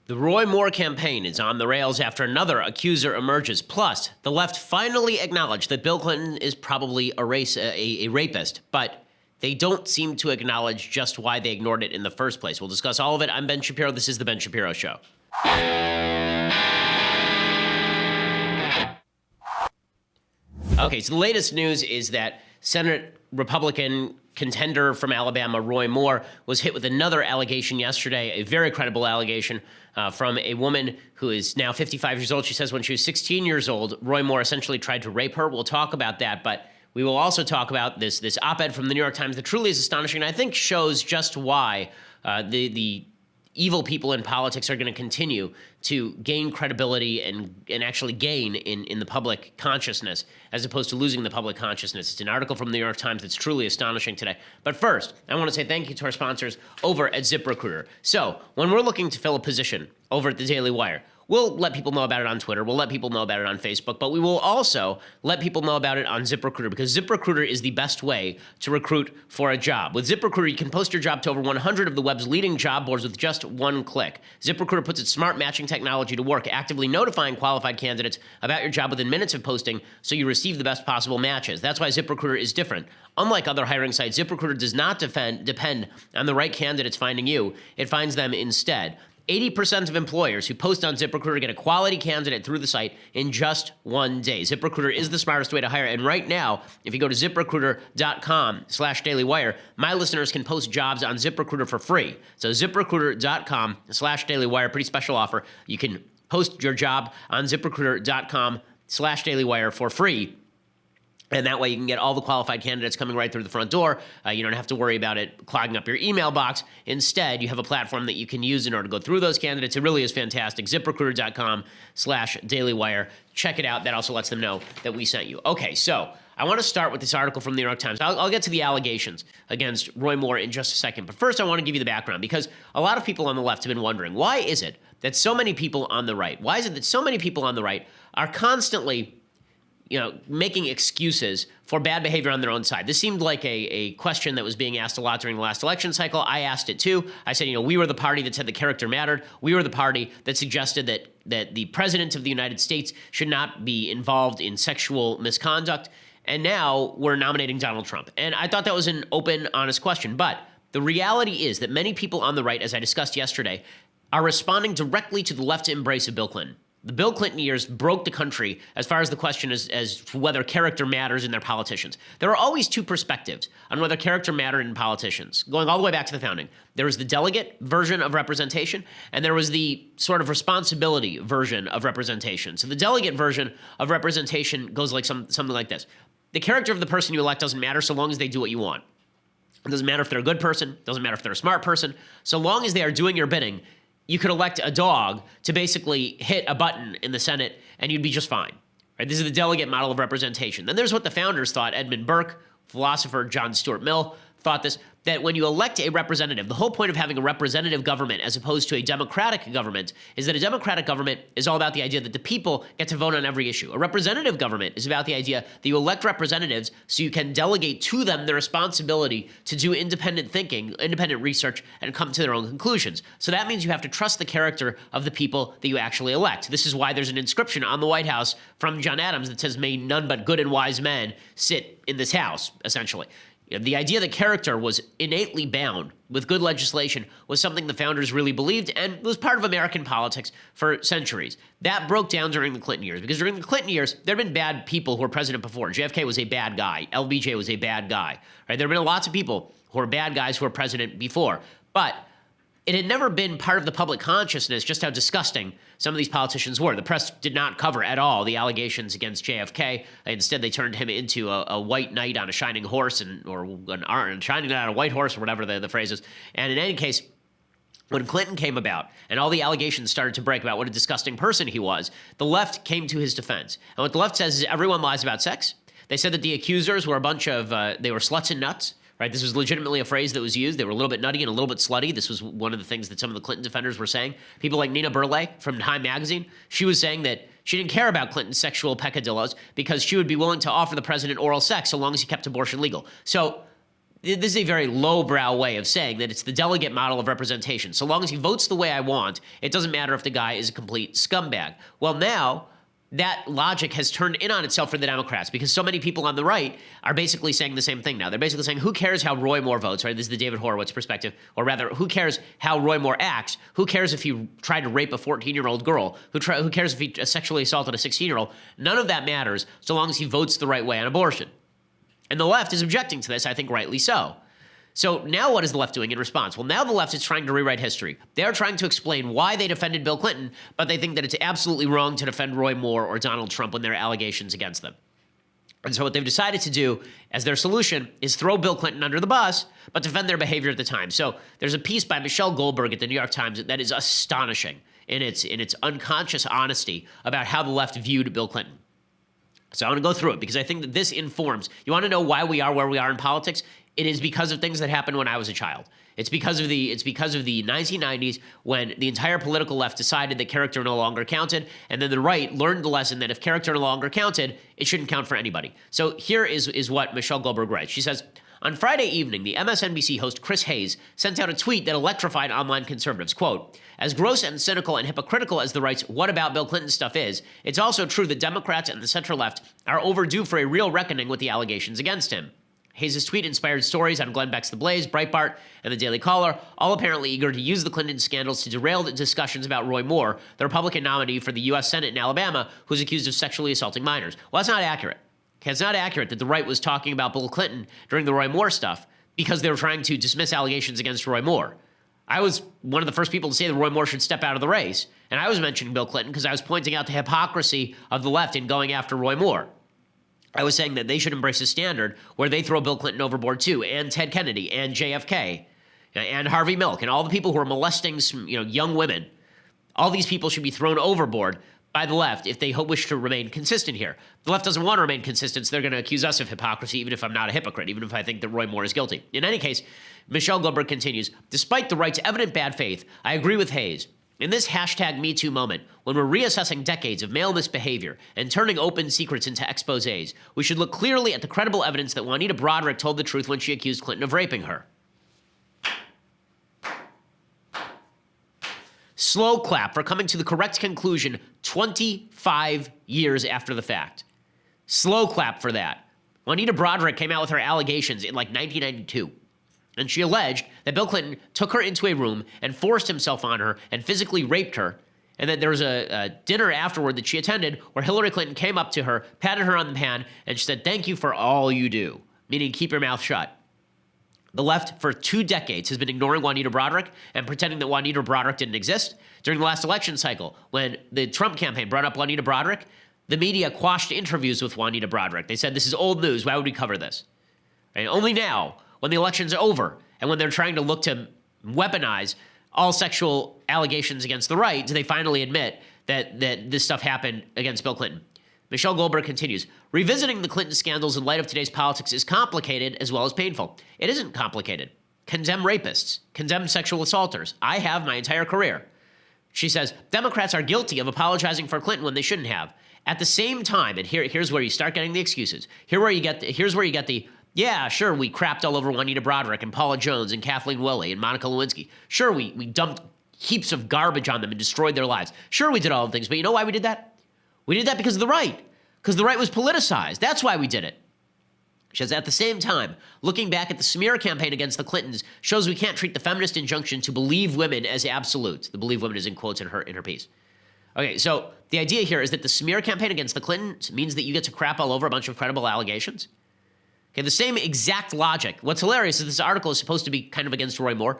The Roy Moore campaign is on the rails after another accuser emerges. Plus, the left finally acknowledged that Bill Clinton is probably a rapist, but they don't seem to acknowledge just why they ignored it in the first place. We'll discuss all of it. I'm Ben Shapiro. This is The Ben Shapiro Show. Okay, so the latest news is that Senate Republican contender from Alabama, Roy Moore, was hit with another allegation yesterday, a very credible allegation from a woman who is now 55 years old. She says when she was 16 years old, Roy Moore essentially tried to rape her. We'll talk about that, but we will also talk about this op-ed from the New York Times that truly is astonishing, and I think shows just why the evil people in politics are going to continue to gain credibility and actually gain in the public consciousness as opposed to losing the public consciousness. It's an article from the New York Times that's truly astonishing today. But first, I want to say thank you to our sponsors over at ZipRecruiter. So when we're looking to fill a position over at the Daily Wire, we'll let people know about it on Twitter. We'll let people know about it on Facebook, but we will also let people know about it on ZipRecruiter because ZipRecruiter is the best way to recruit for a job. With ZipRecruiter, you can post your job to over 100 of the web's leading job boards with just one click. ZipRecruiter puts its smart matching technology to work, actively notifying qualified candidates about your job within minutes of posting so you receive the best possible matches. That's why ZipRecruiter is different. Unlike other hiring sites, ZipRecruiter does not depend on the right candidates finding you. It finds them instead. 80% of employers who post on ZipRecruiter get a quality candidate through the site in just one day. ZipRecruiter is the smartest way to hire. And right now, if you go to ZipRecruiter.com/dailywire, my listeners can post jobs on ZipRecruiter for free. So ZipRecruiter.com/dailywire, pretty special offer. You can post your job on ZipRecruiter.com/dailywire for free. And that way you can get all the qualified candidates coming right through the front door. You don't have to worry about it clogging up your email box. Instead, you have a platform that you can use in order to go through those candidates. It really is fantastic. ZipRecruiter.com/dailywire. Check it out. That also lets them know that we sent you. Okay, so I want to start with this article from the New York Times. I'll get to the allegations against Roy Moore in just a second. But first, I want to give you the background because a lot of people on the left have been wondering, why is it that so many people on the right, are constantly making excuses for bad behavior on their own side? This seemed like a question that was being asked a lot during the last election cycle. I asked it too. I said, we were the party that said the character mattered. We were the party that suggested that the president of the United States should not be involved in sexual misconduct. And now we're nominating Donald Trump. And I thought that was an open, honest question. But the reality is that many people on the right, as I discussed yesterday, are responding directly to the left's embrace of Bill Clinton. The Bill Clinton years broke the country as far as the question as to whether character matters in their politicians. There are always two perspectives on whether character mattered in politicians, going all the way back to the founding. There was the delegate version of representation, and there was the sort of responsibility version of representation. So the delegate version of representation goes like something like this. The character of the person you elect doesn't matter so long as they do what you want. It doesn't matter if they're a good person. It doesn't matter if they're a smart person. So long as they are doing your bidding, you could elect a dog to basically hit a button in the Senate and you'd be just fine. Right? This is the delegate model of representation. Then there's what the founders thought. Edmund Burke, philosopher John Stuart Mill, thought this, that when you elect a representative, the whole point of having a representative government as opposed to a democratic government is that a democratic government is all about the idea that the people get to vote on every issue. A representative government is about the idea that you elect representatives so you can delegate to them the responsibility to do independent thinking, independent research, and come to their own conclusions. So that means you have to trust the character of the people that you actually elect. This is why there's an inscription on the White House from John Adams that says, "May none but good and wise men sit in this house," essentially. The idea that character was innately bound with good legislation was something the founders really believed and was part of American politics for centuries. That broke down during the Clinton years because during the Clinton years, there had been bad people who were president before. JFK was a bad guy. LBJ was a bad guy. Right? There have been lots of people who were bad guys who were president before. But it had never been part of the public consciousness just how disgusting some of these politicians were. The press did not cover at all the allegations against JFK. Instead, they turned him into a white knight on a shining horse, or a shining knight on a white horse, or whatever the phrase is. And in any case, when Clinton came about and all the allegations started to break about what a disgusting person he was, the left came to his defense. And what the left says is everyone lies about sex. They said that the accusers were a bunch of, they were sluts and nuts. Right? This was legitimately a phrase that was used. They were a little bit nutty and a little bit slutty. This was one of the things that some of the Clinton defenders were saying. People like Nina Burleigh from Time magazine, she was saying that she didn't care about Clinton's sexual peccadillos because she would be willing to offer the president oral sex so long as he kept abortion legal. So this is a very lowbrow way of saying that it's the delegate model of representation. So long as he votes the way I want, it doesn't matter if the guy is a complete scumbag. Well, now that logic has turned in on itself for the Democrats because so many people on the right are basically saying the same thing now. They're basically saying, who cares how Roy Moore votes, right? This is the David Horowitz perspective. Or rather, who cares how Roy Moore acts? Who cares if he tried to rape a 14-year-old girl? Who cares if he sexually assaulted a 16-year-old? None of that matters so long as he votes the right way on abortion. And the left is objecting to this, I think rightly so. So now what is the left doing in response? Well, now the left is trying to rewrite history. They're trying to explain why they defended Bill Clinton, but they think that it's absolutely wrong to defend Roy Moore or Donald Trump when there are allegations against them. And so what they've decided to do as their solution is throw Bill Clinton under the bus, but defend their behavior at the time. So there's a piece by Michelle Goldberg at the New York Times that is astonishing in its unconscious honesty about how the left viewed Bill Clinton. So I want to go through it because I think that this informs. You want to know why we are where we are in politics? It is because of things that happened when I was a child. It's because of the 1990s when the entire political left decided that character no longer counted, and then the right learned the lesson that if character no longer counted, it shouldn't count for anybody. So here is what Michelle Goldberg writes. She says, on Friday evening, the MSNBC host Chris Hayes sent out a tweet that electrified online conservatives. Quote, as gross and cynical and hypocritical as the right's "what about Bill Clinton" stuff is, it's also true that Democrats and the center-left are overdue for a real reckoning with the allegations against him. Hayes' tweet inspired stories on Glenn Beck's The Blaze, Breitbart, and The Daily Caller, all apparently eager to use the Clinton scandals to derail the discussions about Roy Moore, the Republican nominee for the U.S. Senate in Alabama, who's accused of sexually assaulting minors. Well, that's not accurate. It's not accurate that the right was talking about Bill Clinton during the Roy Moore stuff because they were trying to dismiss allegations against Roy Moore. I was one of the first people to say that Roy Moore should step out of the race, and I was mentioning Bill Clinton because I was pointing out the hypocrisy of the left in going after Roy Moore. I was saying that they should embrace a standard where they throw Bill Clinton overboard too, and Ted Kennedy, and JFK, and Harvey Milk, and all the people who are molesting young women. All these people should be thrown overboard by the left if they wish to remain consistent here. The left doesn't want to remain consistent, so they're going to accuse us of hypocrisy, even if I'm not a hypocrite, even if I think that Roy Moore is guilty. In any case, Michelle Goldberg continues, despite the right's evident bad faith, I agree with Hayes. In this hashtag #MeToo moment, when we're reassessing decades of male misbehavior and turning open secrets into exposés, we should look clearly at the credible evidence that Juanita Broaddrick told the truth when she accused Clinton of raping her. Slow clap for coming to the correct conclusion 25 years after the fact. Slow clap for that. Juanita Broaddrick came out with her allegations in 1992. And she alleged that Bill Clinton took her into a room and forced himself on her and physically raped her. And that there was a dinner afterward that she attended where Hillary Clinton came up to her, patted her on the hand, and she said, thank you for all you do, meaning keep your mouth shut. The left, for 2 decades, has been ignoring Juanita Broaddrick and pretending that Juanita Broaddrick didn't exist. During the last election cycle, when the Trump campaign brought up Juanita Broaddrick, the media quashed interviews with Juanita Broaddrick. They said, this is old news. Why would we cover this? And only now, when the election's over and when they're trying to look to weaponize all sexual allegations against the right, do they finally admit that this stuff happened against Bill Clinton. Michelle Goldberg continues, revisiting the Clinton scandals in light of today's politics is complicated as well as painful. It isn't complicated. Condemn rapists. Condemn sexual assaulters. I have my entire career. She says, Democrats are guilty of apologizing for Clinton when they shouldn't have. At the same time, and here's where you start getting the excuses. Here's where you get the, yeah, sure, we crapped all over Juanita Broaddrick and Paula Jones and Kathleen Willey and Monica Lewinsky. Sure, we dumped heaps of garbage on them and destroyed their lives. Sure, we did all the things, but you know why we did that? We did that because of the right. Because the right was politicized. That's why we did it. She says, at the same time, looking back at the smear campaign against the Clintons shows we can't treat the feminist injunction to believe women as absolute. The believe women is in quotes in her piece. Okay, so the idea here is that the smear campaign against the Clintons means that you get to crap all over a bunch of credible allegations. Okay, the same exact logic. What's hilarious is this article is supposed to be kind of against Roy Moore.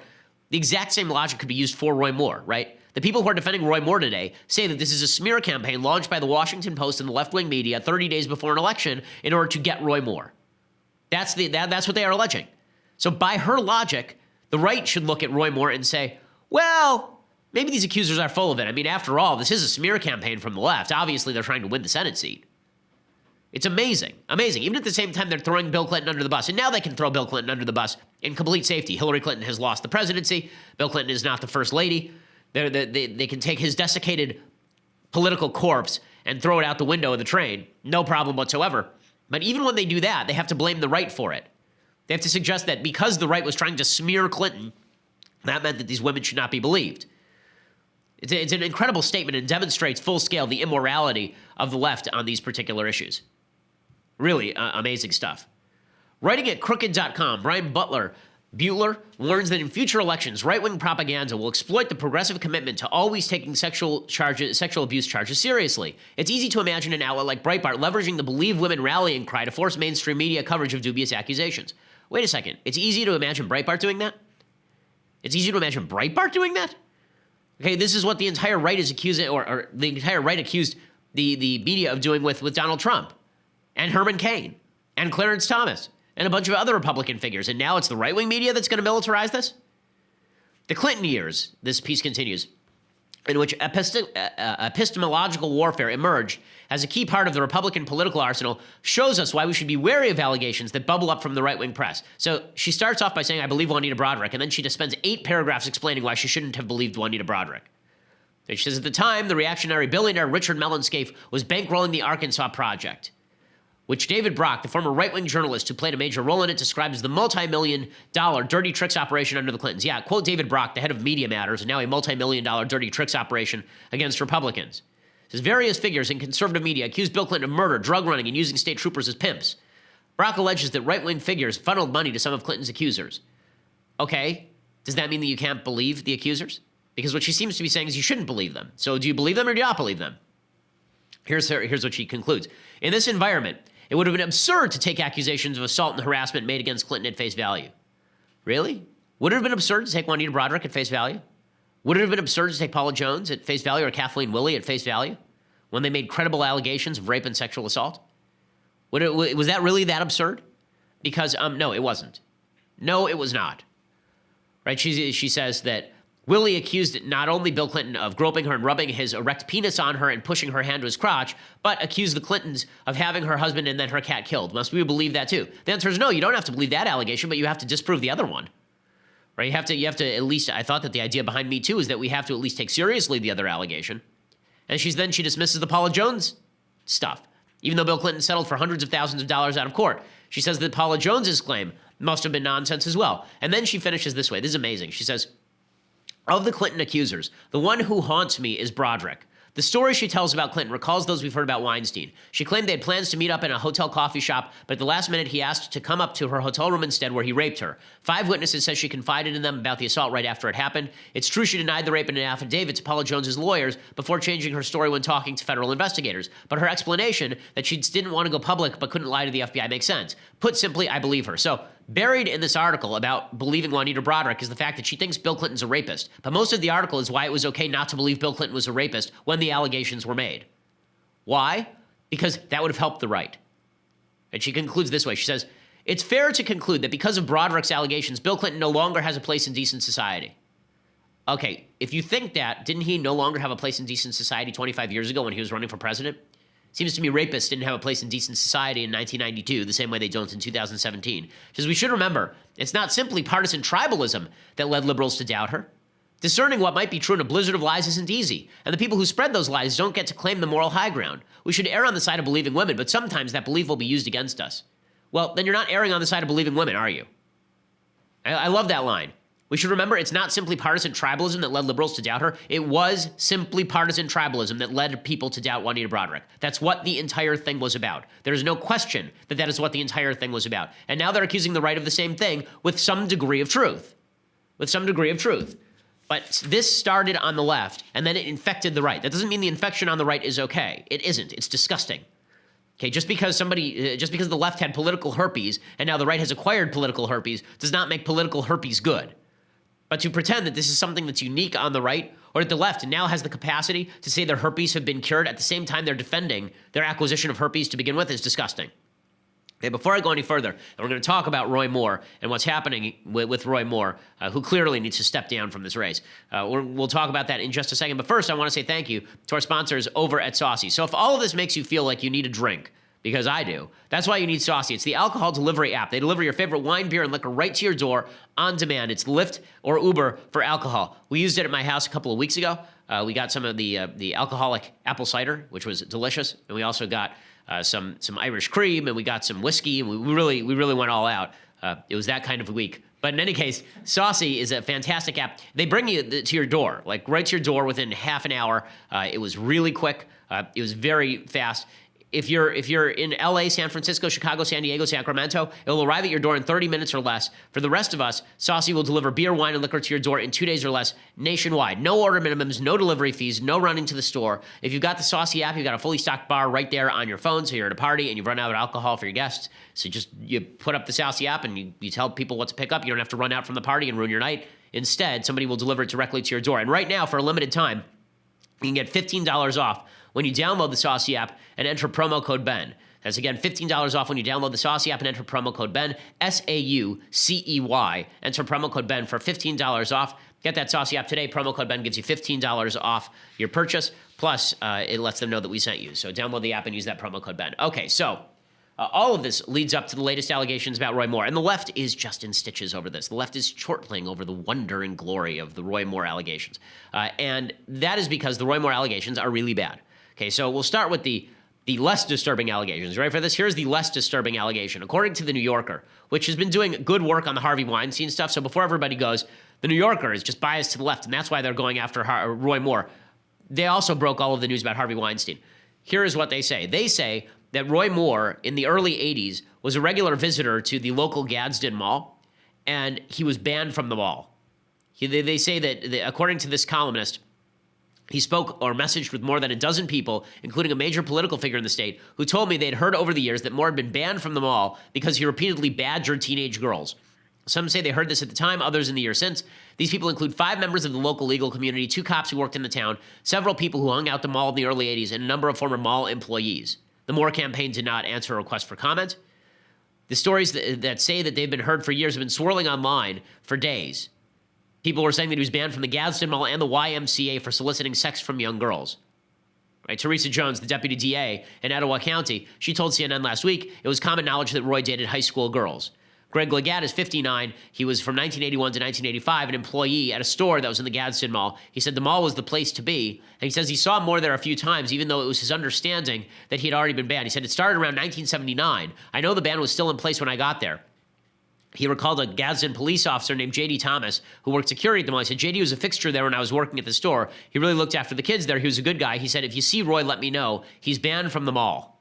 The exact same logic could be used for Roy Moore, right? The people who are defending Roy Moore today say that this is a smear campaign launched by the Washington Post and the left-wing media 30 days before an election in order to get Roy Moore. That's what they are alleging. So by her logic, the right should look at Roy Moore and say, well, maybe these accusers are full of it. I mean, after all, this is a smear campaign from the left. Obviously, they're trying to win the Senate seat. It's amazing. Amazing. Even at the same time, they're throwing Bill Clinton under the bus. And now they can throw Bill Clinton under the bus in complete safety. Hillary Clinton has lost the presidency. Bill Clinton is not the first lady. They can take his desiccated political corpse and throw it out the window of the train. No problem whatsoever. But even when they do that, they have to blame the right for it. They have to suggest that because the right was trying to smear Clinton, that meant that these women should not be believed. It's an incredible statement and demonstrates full scale the immorality of the left on these particular issues. Really amazing stuff. Writing at crooked.com, Brian Butler warns that in future elections, right-wing propaganda will exploit the progressive commitment to always taking sexual abuse charges seriously. It's easy to imagine an outlet like Breitbart leveraging the Believe Women rallying cry to force mainstream media coverage of dubious accusations. Wait a second. It's easy to imagine Breitbart doing that? It's easy to imagine Breitbart doing that? Okay, this is what the entire right is accusing, or the entire right accused the media of doing with Donald Trump and Herman Cain and Clarence Thomas and a bunch of other Republican figures. And now it's the right-wing media that's going to militarize this? The Clinton years, this piece continues, in which epistemological warfare emerged as a key part of the Republican political arsenal, shows us why we should be wary of allegations that bubble up from the right-wing press. So she starts off by saying, I believe Juanita Broaddrick, and then she just spends 8 paragraphs explaining why she shouldn't have believed Juanita Broaddrick. She says, at the time, the reactionary billionaire Richard Mellon Scaife was bankrolling the Arkansas Project, which David Brock, the former right-wing journalist who played a major role in it, described as the multi-million-dollar dirty tricks operation under the Clintons. Yeah, quote David Brock, the head of Media Matters, and now a multi-million-dollar dirty tricks operation against Republicans. It says various figures in conservative media accused Bill Clinton of murder, drug running, and using state troopers as pimps. Brock alleges that right-wing figures funneled money to some of Clinton's accusers. Okay, does that mean that you can't believe the accusers? Because what she seems to be saying is you shouldn't believe them. So do you believe them or do you not believe them? Here's what she concludes. In this environment, it would have been absurd to take accusations of assault and harassment made against Clinton at face value. Really? Would it have been absurd to take Juanita Broaddrick at face value? Would it have been absurd to take Paula Jones at face value or Kathleen Willey at face value when they made credible allegations of rape and sexual assault? Was that really that absurd? Because, no, it wasn't. No, it was not. Right? She says that Willey accused not only Bill Clinton of groping her and rubbing his erect penis on her and pushing her hand to his crotch, but accused the Clintons of having her husband and then her cat killed. Must we believe that too? The answer is no, you don't have to believe that allegation, but you have to disprove the other one. Right? You have to at least, I thought that the idea behind Me Too is that we have to at least take seriously the other allegation. And she dismisses the Paula Jones stuff. Even though Bill Clinton settled for hundreds of thousands of dollars out of court, she says that Paula Jones's claim must have been nonsense as well. And then she finishes this way. This is amazing. She says, of the Clinton accusers, the one who haunts me is Broaddrick. The story she tells about Clinton recalls those we've heard about Weinstein. She claimed they had plans to meet up in a hotel coffee shop, but at the last minute he asked to come up to her hotel room instead, where he raped her. 5 witnesses says she confided in them about the assault right after it happened. It's true she denied the rape in an affidavit to Paula Jones's lawyers before changing her story when talking to federal investigators. But her explanation that she didn't want to go public but couldn't lie to the FBI makes sense. Put simply, I believe her. So buried in this article about believing Juanita Broaddrick is the fact that she thinks Bill Clinton's a rapist. But most of the article is why it was okay not to believe Bill Clinton was a rapist when the allegations were made. Why? Because that would have helped the right. And she concludes this way. She says, it's fair to conclude that because of Broaddrick's allegations, Bill Clinton no longer has a place in decent society. Okay, if you think that, didn't he no longer have a place in decent society 25 years ago when he was running for president? Seems to me rapists didn't have a place in decent society in 1992, the same way they don't in 2017. Because we should remember, it's not simply partisan tribalism that led liberals to doubt her. Discerning what might be true in a blizzard of lies isn't easy, and the people who spread those lies don't get to claim the moral high ground. We should err on the side of believing women, but sometimes that belief will be used against us. Well, then you're not erring on the side of believing women, are you? I love that line. We should remember it's not simply partisan tribalism that led liberals to doubt her. It was simply partisan tribalism that led people to doubt Juanita Broaddrick. That's what the entire thing was about. There is no question that that is what the entire thing was about. And now they're accusing the right of the same thing with some degree of truth. With some degree of truth. But this started on the left, and then it infected the right. That doesn't mean the infection on the right is okay. It isn't. It's disgusting. Okay, just because the left had political herpes, and now the right has acquired political herpes, does not make political herpes good. But to pretend that this is something that's unique on the right, or that the left now has the capacity to say their herpes have been cured at the same time they're defending their acquisition of herpes to begin with is disgusting. Okay, before I go any further, and we're going to talk about Roy Moore and what's happening with Roy Moore, who clearly needs to step down from this race. We'll talk about that in just a second. But first, I want to say thank you to our sponsors over at Saucy. So if all of this makes you feel like you need a drink, because I do, that's why you need Saucy. It's the alcohol delivery app. They deliver your favorite wine, beer, and liquor right to your door on demand. It's Lyft or Uber for alcohol. We used it at my house a couple of weeks ago. We got some of the alcoholic apple cider, which was delicious, and we also got some Irish cream, and we got some whiskey, and we really went all out It was that kind of week. But in any case, Saucy is a fantastic app. They bring you to your door, like right to your door within half an hour. It was really quick. It was very fast. If you're in LA, San Francisco, Chicago, San Diego, Sacramento, it will arrive at your door in 30 minutes or less. For the rest of us, Saucy will deliver beer, wine, and liquor to your door in 2 days or less nationwide. No order minimums, no delivery fees, no running to the store. If you've got the Saucy app, you've got a fully stocked bar right there on your phone, so you're at a party and you've run out of alcohol for your guests. So you put up the Saucy app and you tell people what to pick up. You don't have to run out from the party and ruin your night. Instead, somebody will deliver it directly to your door. And right now, for a limited time, you can get $15 off when you download the Saucy app and enter promo code Ben. That's, again, $15 off when you download the Saucy app and enter promo code Ben, SAUCEY. Enter promo code Ben for $15 off. Get that Saucy app today. Promo code Ben gives you $15 off your purchase. Plus, it lets them know that we sent you. So download the app and use that promo code Ben. Okay, so all of this leads up to the latest allegations about Roy Moore. And the left is just in stitches over this. The left is chortling over the wonder and glory of the Roy Moore allegations. And that is because the Roy Moore allegations are really bad. Okay, so we'll start with the less disturbing allegations. Ready for this? Here's the less disturbing allegation. According to The New Yorker, which has been doing good work on the Harvey Weinstein stuff, so before everybody goes, The New Yorker is just biased to the left, and that's why they're going after Roy Moore. They also broke all of the news about Harvey Weinstein. Here is what they say. They say that Roy Moore, in the early 80s, was a regular visitor to the local Gadsden Mall, and he was banned from the mall. They say that, according to this columnist, he spoke or messaged with more than a dozen people, including a major political figure in the state, who told me they'd heard over the years that Moore had been banned from the mall because he repeatedly badgered teenage girls. Some say they heard this at the time, others in the year since. These people include 5 members of the local legal community, 2 cops who worked in the town, several people who hung out the mall in the early 80s, and a number of former mall employees. The Moore campaign did not answer a request for comment. The stories that say that they've been heard for years have been swirling online for days. People were saying that he was banned from the Gadsden Mall and the YMCA for soliciting sex from young girls. Right? Teresa Jones, the deputy DA in Etowah County, she told CNN last week it was common knowledge that Roy dated high school girls. Greg Legatt is 59. He was from 1981 to 1985, an employee at a store that was in the Gadsden Mall. He said the mall was the place to be, and he says he saw Moore there a few times, even though it was his understanding that he had already been banned. He said it started around 1979. I know the ban was still in place when I got there. He recalled a Gadsden police officer named J.D. Thomas, who worked security at the mall. He said, J.D. was a fixture there when I was working at the store. He really looked after the kids there. He was a good guy. He said, if you see Roy, let me know. He's banned from the mall.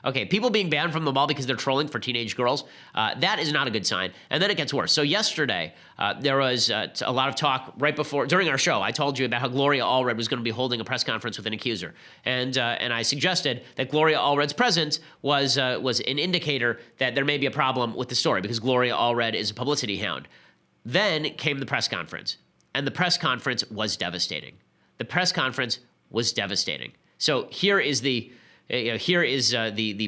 Okay, people being banned from the mall because they're trolling for teenage girls, that is not a good sign. And then it gets worse. So yesterday, there was a lot of talk during our show. I told you about how Gloria Allred was going to be holding a press conference with an accuser. And I suggested that Gloria Allred's presence was an indicator that there may be a problem with the story because Gloria Allred is a publicity hound. Then came the press conference. And the press conference was devastating. The press conference was devastating. So here is the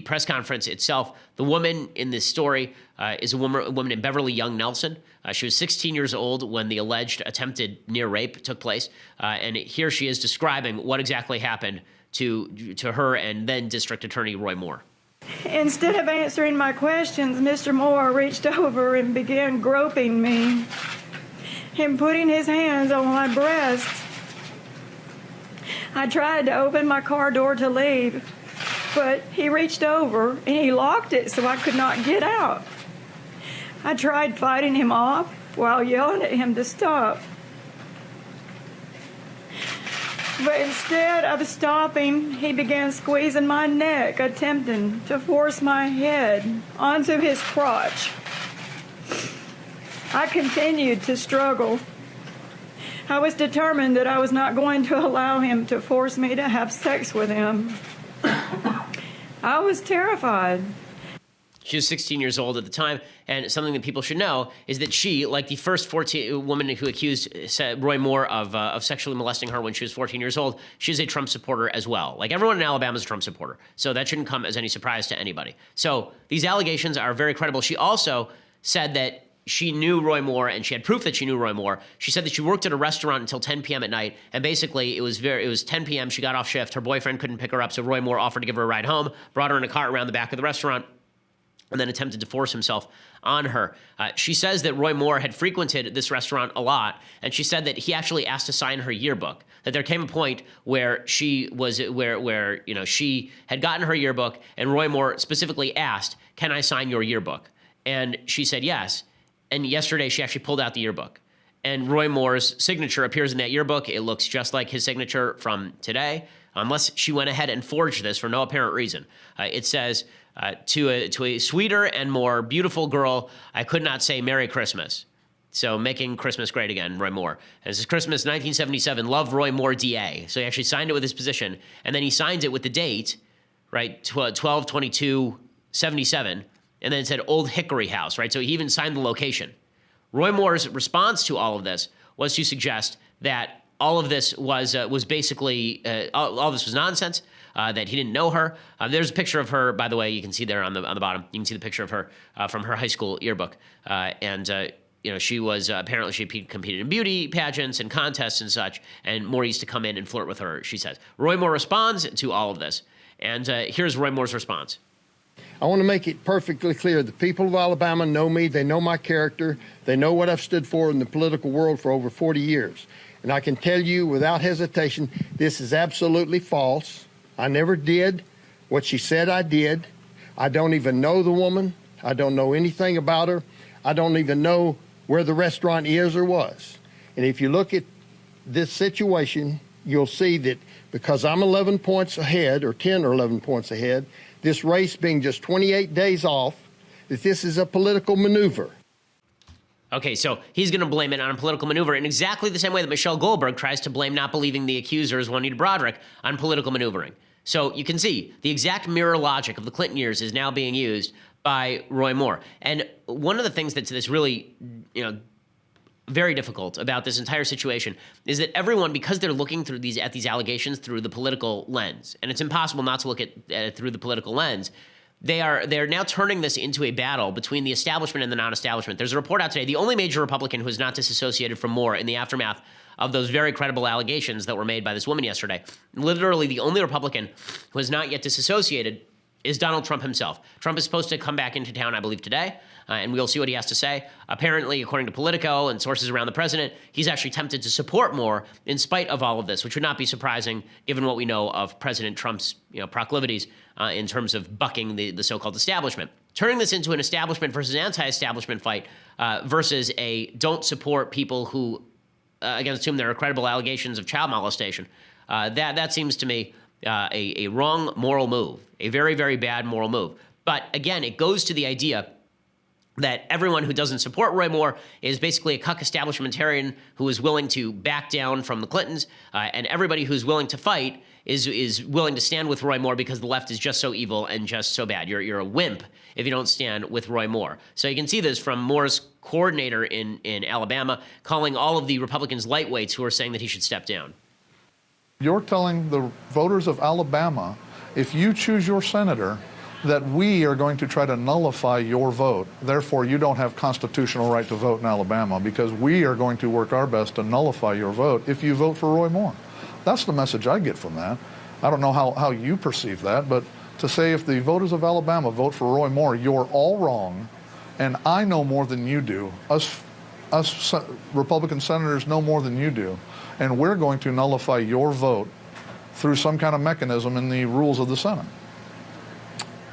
press conference itself. The woman in this story is a woman named Beverly Young Nelson. She was 16 years old when the alleged attempted near rape took place. And here she is describing what exactly happened to her and then District Attorney Roy Moore. Instead of answering my questions, Mr. Moore reached over and began groping me and putting his hands on my breast. I tried to open my car door to leave, but he reached over and he locked it so I could not get out. I tried fighting him off while yelling at him to stop. But instead of stopping, he began squeezing my neck, attempting to force my head onto his crotch. I continued to struggle. I was determined that I was not going to allow him to force me to have sex with him. I was terrified. She was 16 years old at the time, and something that people should know is that she, like the first woman who accused Roy Moore of sexually molesting her when she was 14 years old, she's a Trump supporter as well. Like everyone in Alabama is a Trump supporter, so that shouldn't come as any surprise to anybody. So these allegations are very credible. She also said that she knew Roy Moore, and she had proof that she knew Roy Moore. She said that she worked at a restaurant until 10 p.m. at night, and basically it was 10 p.m. She got off shift. Her boyfriend couldn't pick her up, so Roy Moore offered to give her a ride home, brought her in a car around the back of the restaurant, and then attempted to force himself on her. She says that Roy Moore had frequented this restaurant a lot, and she said that he actually asked to sign her yearbook. That there came a point where she had gotten her yearbook, and Roy Moore specifically asked, "Can I sign your yearbook?" And she said yes. And yesterday she actually pulled out the yearbook. And Roy Moore's signature appears in that yearbook. It looks just like his signature from today, unless she went ahead and forged this for no apparent reason. It says, to a sweeter and more beautiful girl, I could not say Merry Christmas. So making Christmas great again, Roy Moore. And this is Christmas 1977, love Roy Moore, DA. So he actually signed it with his position, and then he signs it with the date, right, 12/22/77, and then it said Old Hickory House, right? So he even signed the location. Roy Moore's response to all of this was to suggest that all of this was basically, all this was nonsense, that he didn't know her. There's a picture of her, by the way, you can see there on the bottom. You can see the picture of her from her high school yearbook. She was apparently she competed in beauty pageants and contests and such, and Moore used to come in and flirt with her, she says. Roy Moore responds to all of this, and here's Roy Moore's response. I want to make it perfectly clear. The people of Alabama know me. They know my character. They know what I've stood for in the political world for over 40 years. And I can tell you without hesitation, this is absolutely false. I never did what she said I did. I don't even know the woman. I don't know anything about her. I don't even know where the restaurant is or was. And if you look at this situation, you'll see that because I'm 11 points ahead, or 10 or 11 points ahead, this race being just 28 days off, that this is a political maneuver. Okay, so he's going to blame it on a political maneuver in exactly the same way that Michelle Goldberg tries to blame not believing the accusers, Juanita Broderick, on political maneuvering. So you can see the exact mirror logic of the Clinton years is now being used by Roy Moore. And one of the things that's really, very difficult about this entire situation is that everyone, because they're looking through at these allegations through the political lens, and it's impossible not to look at it through the political lens, they're now turning this into a battle between the establishment and the non-establishment. There's a report out today. The only major Republican who is not disassociated from Moore in the aftermath of those very credible allegations that were made by this woman yesterday, literally the only Republican who has not yet disassociated is Donald Trump himself. Trump is supposed to come back into town, I believe, today, and we'll see what he has to say. Apparently, according to Politico and sources around the president, he's actually tempted to support Moore in spite of all of this, which would not be surprising given what we know of President Trump's proclivities in terms of bucking the so-called establishment. Turning this into an establishment versus anti-establishment fight versus a don't support people who against whom there are credible allegations of child molestation, that seems to me a wrong moral move, a very, very bad moral move. But again, it goes to the idea that everyone who doesn't support Roy Moore is basically a cuck establishmentarian who is willing to back down from the Clintons, and everybody who's willing to fight is willing to stand with Roy Moore because the left is just so evil and just so bad. You're a wimp if you don't stand with Roy Moore. So you can see this from Moore's coordinator in Alabama calling all of the Republicans lightweights who are saying that he should step down. You're telling the voters of Alabama, if you choose your senator, that we are going to try to nullify your vote. Therefore, you don't have constitutional right to vote in Alabama because we are going to work our best to nullify your vote if you vote for Roy Moore. That's the message I get from that. I don't know how you perceive that, but to say if the voters of Alabama vote for Roy Moore, you're all wrong, and I know more than you do. Us Republican senators know more than you do, and we're going to nullify your vote through some kind of mechanism in the rules of the Senate.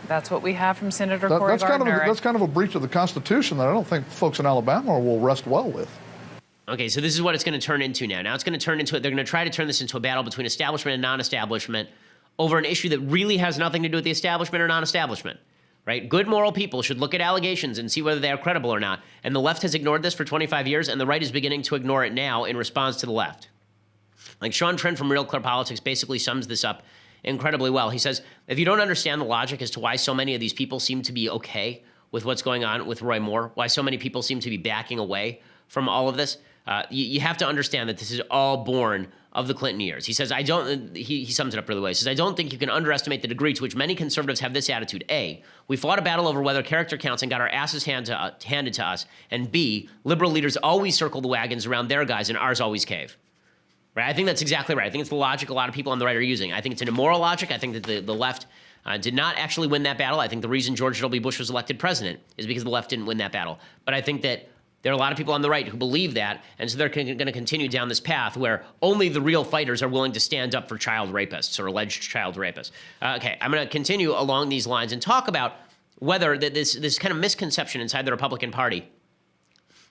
That's what we have from Senator Cory Gardner. That's kind of a breach of the Constitution that I don't think folks in Alabama will rest well with. Okay, so this is what it's going to turn into now. Now it's going to turn into, they're going to try to turn this into a battle between establishment and non-establishment over an issue that really has nothing to do with the establishment or non-establishment, right? Good moral people should look at allegations and see whether they are credible or not. And the left has ignored this for 25 years, and the right is beginning to ignore it now in response to the left. Like Sean Trent from Real Clear Politics basically sums this up incredibly well. He says, if you don't understand the logic as to why so many of these people seem to be okay with what's going on with Roy Moore, why so many people seem to be backing away from all of this, you have to understand that this is all born of the Clinton years. He says, he sums it up really well. He says, I don't think you can underestimate the degree to which many conservatives have this attitude. A, we fought a battle over whether character counts and got our asses handed to us. And B, liberal leaders always circle the wagons around their guys and ours always cave. Right? I think that's exactly right. I think it's the logic a lot of people on the right are using. I think it's an immoral logic. I think that the left did not actually win that battle. I think the reason George W. Bush was elected president is because the left didn't win that battle. But I think that there are a lot of people on the right who believe that, and so they're going to continue down this path where only the real fighters are willing to stand up for child rapists or alleged child rapists. Okay, I'm going to continue along these lines and talk about whether this kind of misconception inside the Republican Party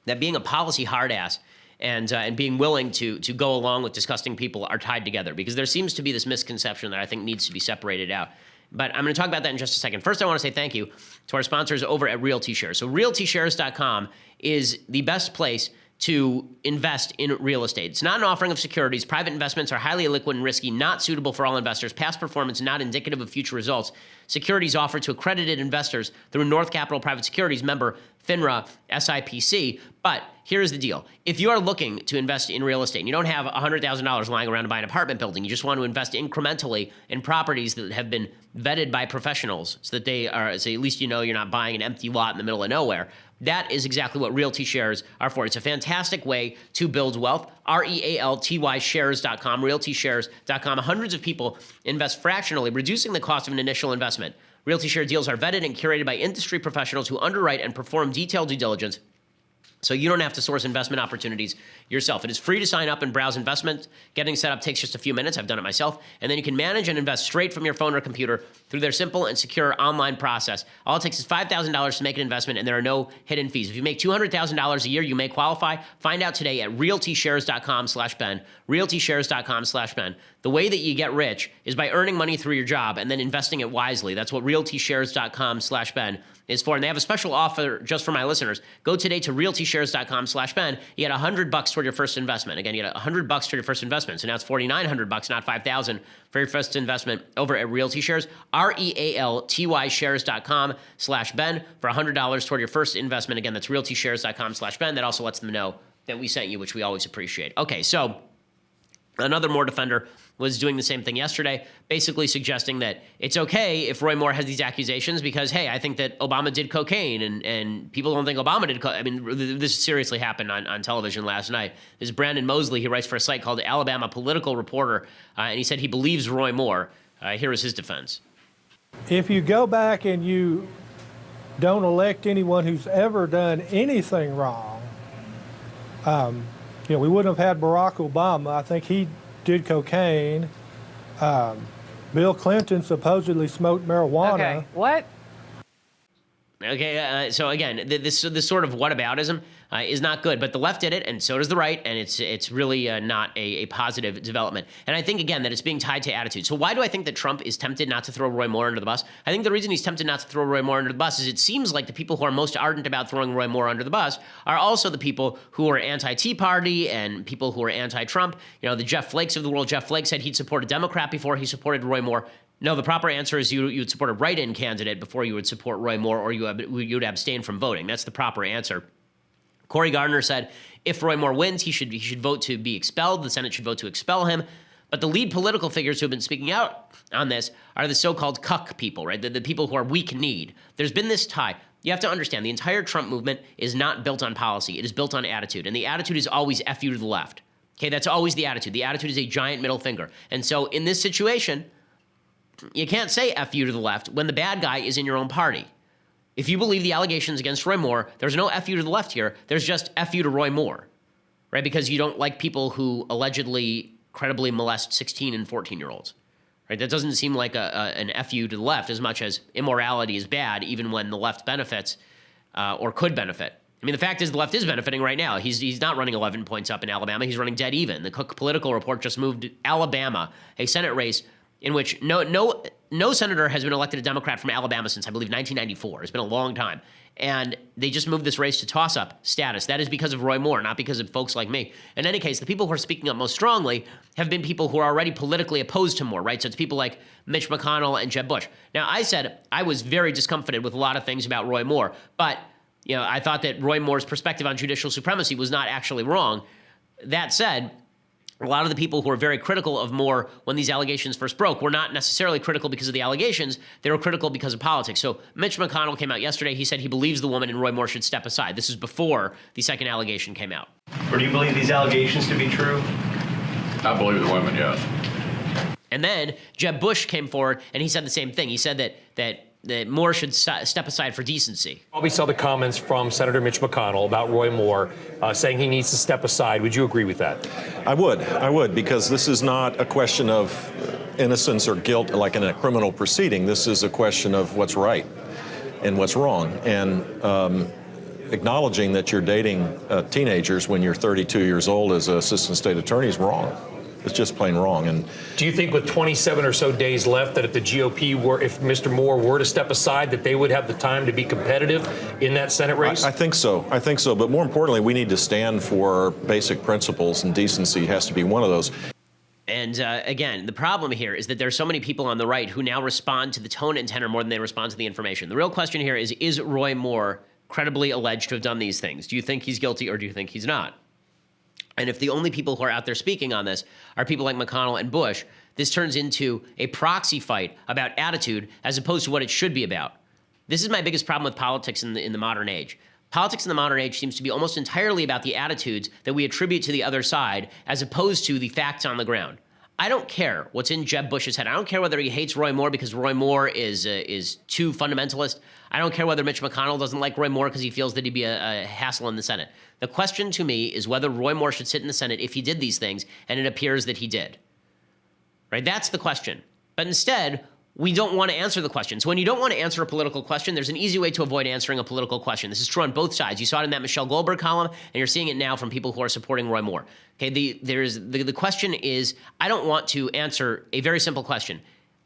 that being a policy hard ass and being willing to go along with disgusting people are tied together, because there seems to be this misconception that I think needs to be separated out. But I'm going to talk about that in just a second. First, I want to say thank you to our sponsors over at Realty Shares. So realtyshares.com is the best place to invest in real estate. It's not an offering of securities. Private investments are highly illiquid and risky, not suitable for all investors. Past performance not indicative of future results. Securities offered to accredited investors through North Capital Private Securities, member FINRA, SIPC. But here's the deal. If you are looking to invest in real estate and you don't have $100,000 lying around to buy an apartment building, you just want to invest incrementally in properties that have been vetted by professionals so that so at least you know you're not buying an empty lot in the middle of nowhere. That is exactly what Realty Shares are for. It's a fantastic way to build wealth. REALTY shares.com, realtyshares.com. Hundreds of people invest fractionally, reducing the cost of an initial investment. Realty Share deals are vetted and curated by industry professionals who underwrite and perform detailed due diligence, so you don't have to source investment opportunities yourself. It is free to sign up and browse investments. Getting set up takes just a few minutes. I've done it myself. And then you can manage and invest straight from your phone or computer through their simple and secure online process. All it takes is $5,000 to make an investment, and there are no hidden fees. If you make $200,000 a year, you may qualify. Find out today at realtyshares.com/Ben, realtyshares.com/Ben. The way that you get rich is by earning money through your job and then investing it wisely. That's what realtyshares.com/Ben is for. And they have a special offer just for my listeners. Go today to realtyshares.com/Ben. You get $100 toward your first investment. Again, you get $100 toward your first investment. So now it's $4,900, not $5,000 for your first investment over at Realty Shares. REALTY shares.com/Ben for $100 toward your first investment. Again, that's realtyshares.com/Ben. That also lets them know that we sent you, which we always appreciate. Okay, so another Moore defender was doing the same thing yesterday, basically suggesting that it's okay if Roy Moore has these accusations because, hey, I think that Obama did cocaine, and people don't think Obama did cocaine. I mean, this seriously happened on television last night. This is Brandon Mosley. He writes for a site called Alabama Political Reporter, and he said he believes Roy Moore. Here is his defense. If you go back and you don't elect anyone who's ever done anything wrong, we wouldn't have had Barack Obama. I think he did cocaine. Bill Clinton supposedly smoked marijuana. Okay, what? Okay, so again, this sort of whataboutism is not good, but the left did it, and so does the right, and it's really not a positive development. And I think, again, that it's being tied to attitude. So why do I think that Trump is tempted not to throw Roy Moore under the bus? I think the reason he's tempted not to throw Roy Moore under the bus is it seems like the people who are most ardent about throwing Roy Moore under the bus are also the people who are anti-Tea Party and people who are anti-Trump. You know, the Jeff Flakes of the world. Jeff Flake said he'd support a Democrat before he supported Roy Moore. No, the proper answer is you would support a write-in candidate before you would support Roy Moore, or you would abstain from voting. That's the proper answer. Cory Gardner said if Roy Moore wins, he should vote to be expelled. The Senate should vote to expel him. But the lead political figures who have been speaking out on this are the so-called cuck people, right? The people who are weak-kneed. There's been this tie. You have to understand, the entire Trump movement is not built on policy. It is built on attitude. And the attitude is always F you to the left. Okay, that's always the attitude. The attitude is a giant middle finger. And so in this situation, you can't say F you to the left when the bad guy is in your own party. If you believe the allegations against Roy Moore, there's no F you to the left here. There's just F you to Roy Moore, right? Because you don't like people who allegedly credibly molest 16 and 14-year-olds, right? That doesn't seem like an F you to the left as much as immorality is bad, even when the left benefits or could benefit. I mean, the fact is the left is benefiting right now. He's not running 11 points up in Alabama. He's running dead even. The Cook Political Report just moved Alabama, a Senate race in which no senator has been elected a Democrat from Alabama since, I believe, 1994. It's been a long time. And they just moved this race to toss-up status. That is because of Roy Moore, not because of folks like me. In any case, the people who are speaking up most strongly have been people who are already politically opposed to Moore, right? So it's people like Mitch McConnell and Jeb Bush. Now, I said I was very discomfited with a lot of things about Roy Moore, but I thought that Roy Moore's perspective on judicial supremacy was not actually wrong. That said, a lot of the people who were very critical of Moore when these allegations first broke were not necessarily critical because of the allegations. They were critical because of politics. So Mitch McConnell came out yesterday. He said he believes the woman and Roy Moore should step aside. This is before the second allegation came out. Or do you believe these allegations to be true? I believe the women, yes. And then Jeb Bush came forward and he said the same thing. He said that Moore should step aside for decency. We saw the comments from Senator Mitch McConnell about Roy Moore saying he needs to step aside. Would you agree with that? I would, because this is not a question of innocence or guilt like in a criminal proceeding. This is a question of what's right. and what's wrong. And acknowledging that you're dating teenagers when you're 32 years old as an assistant state attorney is wrong. It's just plain wrong. And do you think with 27 or so days left that if the GOP were, if Mr. Moore were to step aside, that they would have the time to be competitive in that Senate race? I think so. I think so. But more importantly, we need to stand for basic principles, and decency has to be one of those. And again, the problem here is that there's so many people on the right who now respond to the tone and tenor more than they respond to the information. The real question here is Roy Moore credibly alleged to have done these things? Do you think he's guilty or do you think he's not? And if the only people who are out there speaking on this are people like McConnell and Bush, this turns into a proxy fight about attitude as opposed to what it should be about. This is my biggest problem with politics in the modern age. Politics in the modern age seems to be almost entirely about the attitudes that we attribute to the other side as opposed to the facts on the ground. I don't care what's in Jeb Bush's head. I don't care whether he hates Roy Moore because Roy Moore is too fundamentalist. I don't care whether Mitch McConnell doesn't like Roy Moore because he feels that he'd be a hassle in the Senate. The question to me is whether Roy Moore should sit in the Senate if he did these things, and it appears that he did. Right? That's the question. But instead, we don't want to answer the question. So when you don't want to answer a political question, there's an easy way to avoid answering a political question. This is true on both sides. You saw it in that Michelle Goldberg column, and you're seeing it now from people who are supporting Roy Moore. Okay, the question is, I don't want to answer a very simple question.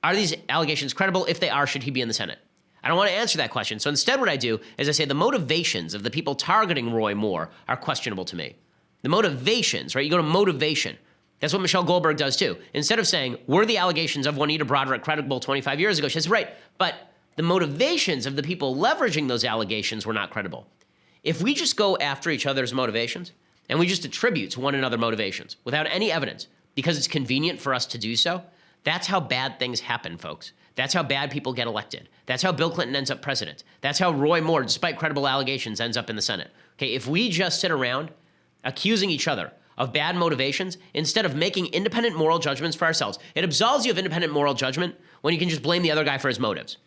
Are these allegations credible? If they are, should he be in the Senate? I don't want to answer that question. So instead what I do is I say the motivations of the people targeting Roy Moore are questionable to me. The motivations, right? You go to motivation. That's what Michelle Goldberg does too. Instead of saying, were the allegations of Juanita Broaddrick credible 25 years ago? She says, right, but the motivations of the people leveraging those allegations were not credible. If we just go after each other's motivations and we just attribute to one another motivations without any evidence because it's convenient for us to do so, that's how bad things happen, folks. That's how bad people get elected. That's how Bill Clinton ends up president. That's how Roy Moore, despite credible allegations, ends up in the Senate. Okay, if we just sit around accusing each other of bad motivations instead of making independent moral judgments for ourselves, it absolves you of independent moral judgment when you can just blame the other guy for his motives.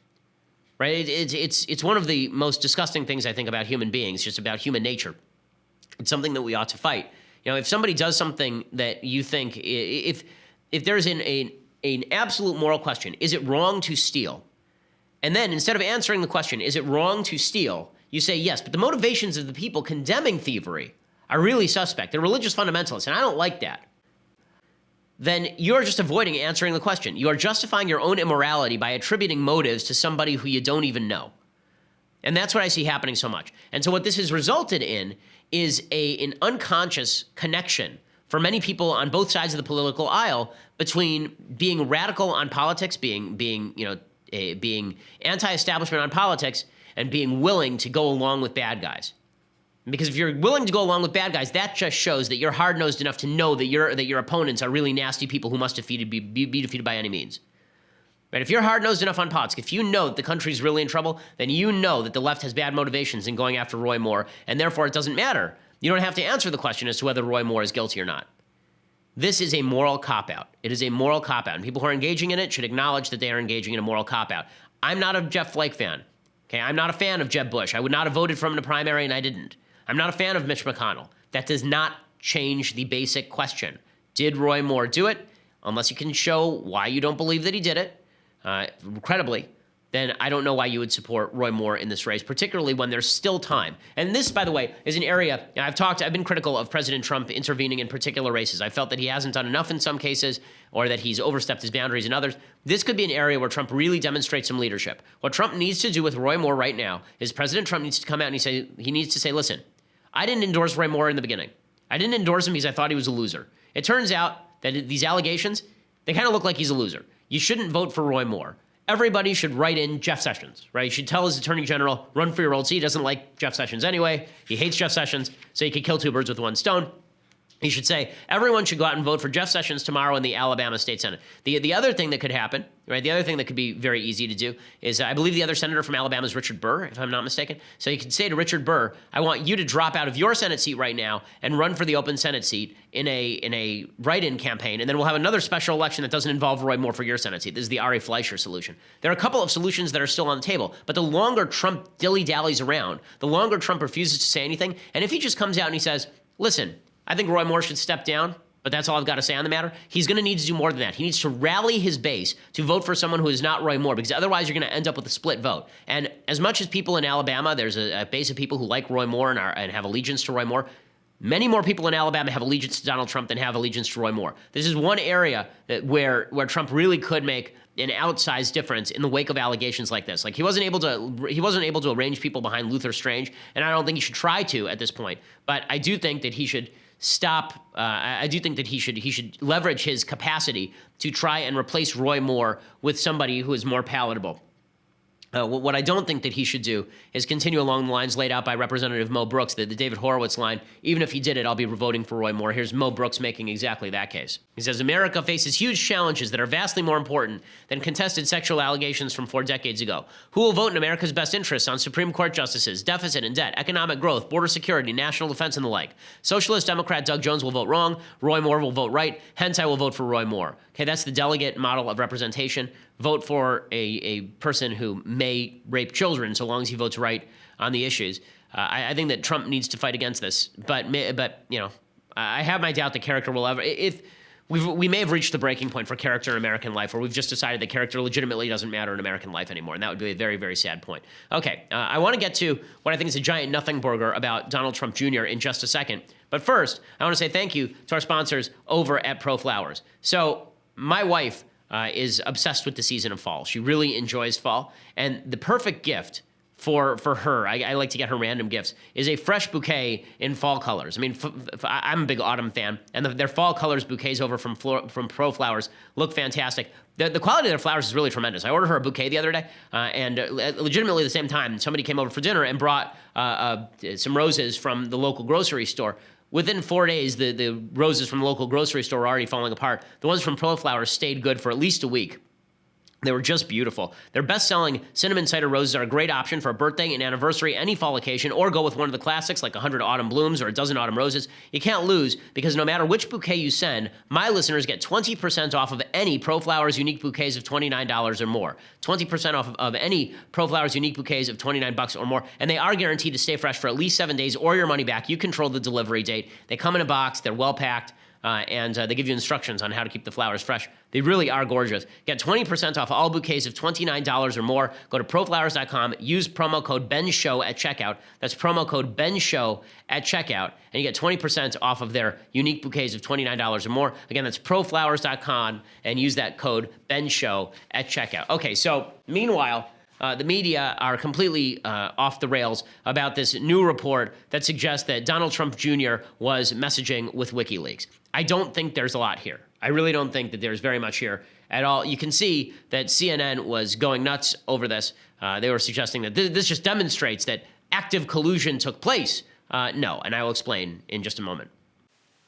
Right? It's one of the most disgusting things I think about human beings, just about human nature. It's something that we ought to fight. You know, if somebody does something that you think, if there's an absolute moral question, is it wrong to steal? And then instead of answering the question, is it wrong to steal? You say yes, but the motivations of the people condemning thievery are really suspect. They're religious fundamentalists, and I don't like that. Then you're just avoiding answering the question. You are justifying your own immorality by attributing motives to somebody who you don't even know. And that's what I see happening so much. And so what this has resulted in is an unconscious connection for many people on both sides of the political aisle between being radical on politics, being anti-establishment on politics, and being willing to go along with bad guys. Because if you're willing to go along with bad guys, that just shows that you're hard-nosed enough to know that your opponents are really nasty people who must be defeated by any means. Right? If you're hard-nosed enough on politics, if you know that the country's really in trouble, then you know that the left has bad motivations in going after Roy Moore, and therefore it doesn't matter. You don't have to answer the question as to whether Roy Moore is guilty or not. This is a moral cop-out. It is a moral cop-out, and people who are engaging in it should acknowledge that they are engaging in a moral cop-out. I'm not a Jeff Flake fan. Okay, I'm not a fan of Jeb Bush. I would not have voted for him in a primary, and I didn't. I'm not a fan of Mitch McConnell. That does not change the basic question. Did Roy Moore do it? Unless you can show why you don't believe that he did it, credibly, then I don't know why you would support Roy Moore in this race, particularly when there's still time. And this, by the way, is an area, I've been critical of President Trump intervening in particular races. I felt that he hasn't done enough in some cases, or that he's overstepped his boundaries in others. This could be an area where Trump really demonstrates some leadership. What Trump needs to do with Roy Moore right now is President Trump needs to come out and he needs to say, listen, I didn't endorse Roy Moore in the beginning. I didn't endorse him because I thought he was a loser. It turns out that these allegations, they kind of look like he's a loser. You shouldn't vote for Roy Moore. Everybody should write in Jeff Sessions, right? You should tell his attorney general, run for your old seat. He doesn't like Jeff Sessions anyway. He hates Jeff Sessions, so you could kill two birds with one stone. He should say, everyone should go out and vote for Jeff Sessions tomorrow in the Alabama State Senate. The other thing that could happen, right, the other thing that could be very easy to do is, I believe the other senator from Alabama is Richard Burr, if I'm not mistaken. So you could say to Richard Burr, I want you to drop out of your Senate seat right now and run for the open Senate seat in a write-in campaign, and then we'll have another special election that doesn't involve Roy Moore for your Senate seat. This is the Ari Fleischer solution. There are a couple of solutions that are still on the table, but the longer Trump dilly-dallies around, the longer Trump refuses to say anything, and if he just comes out and he says, listen, I think Roy Moore should step down, But that's all I've got to say on the matter. He's going to need to do more than that. He needs to rally his base to vote for someone who is not Roy Moore, because otherwise you're going to end up with a split vote. And as much as people in Alabama, there's a base of people who like Roy Moore and have allegiance to Roy Moore, many more people in Alabama have allegiance to Donald Trump than have allegiance to Roy Moore. This is one area where Trump really could make an outsized difference in the wake of allegations like this. Like he wasn't able to arrange people behind Luther Strange, and I don't think he should try to at this point. But I do think that he should stop. I do think that he should leverage his capacity to try and replace Roy Moore with somebody who is more palatable. What I don't think that he should do is continue along the lines laid out by Representative Mo Brooks, the David Horowitz line. Even if he did it, I'll be voting for Roy Moore. Here's Mo Brooks making exactly that case. He says, America faces huge challenges that are vastly more important than contested sexual allegations from 4 decades ago. Who will vote in America's best interests on Supreme Court justices, deficit and debt, economic growth, border security, national defense, and the like? Socialist Democrat Doug Jones will vote wrong. Roy Moore will vote right. Hence, I will vote for Roy Moore. Okay, that's the delegate model of representation. Vote for a person who may rape children so long as he votes right on the issues. I think that Trump needs to fight against this, but you know, I have my doubt that character will ever. If we may have reached the breaking point for character in American life, where we've just decided that character legitimately doesn't matter in American life anymore, and that would be a very, very sad point. Okay, I want to get to what I think is a giant nothing burger about Donald Trump Jr. in just a second. But first, I want to say thank you to our sponsors over at Pro Flowers. So my wife is obsessed with the season of fall. She really enjoys fall. And the perfect gift for her, I like to get her random gifts, is a fresh bouquet in fall colors. I mean, I'm a big autumn fan, and their fall colors bouquets over from Pro Flowers look fantastic. The quality of their flowers is really tremendous. I ordered her a bouquet the other day, and legitimately at the same time, somebody came over for dinner and brought some roses from the local grocery store. Within 4 days, the roses from the local grocery store were already falling apart. The ones from Pro Flowers stayed good for at least a week. They were just beautiful. Their best-selling cinnamon cider roses are a great option for a birthday, an anniversary, any fall occasion, or go with one of the classics like 100 autumn blooms or a dozen autumn roses. You can't lose, because no matter which bouquet you send, my listeners get 20% off of any Pro Flowers unique bouquets of $29 or more. 20% off of any Pro Flowers unique bouquets of $29 or more, and they are guaranteed to stay fresh for at least 7 days or your money back. You control the delivery date. They come in a box. They're well-packed. And they give you instructions on how to keep the flowers fresh. They really are gorgeous. Get 20% off all bouquets of $29 or more. Go to proflowers.com. Use promo code BENSHOW at checkout. That's promo code BENSHOW at checkout. And you get 20% off of their unique bouquets of $29 or more. Again, that's proflowers.com. And use that code BENSHOW at checkout. Okay, so meanwhile, the media are completely off the rails about this new report that suggests that Donald Trump Jr. was messaging with WikiLeaks. I don't think there's a lot here. I really don't think that there's very much here at all. You can see that CNN was going nuts over this. They were suggesting that this just demonstrates that active collusion took place. No, and I will explain in just a moment.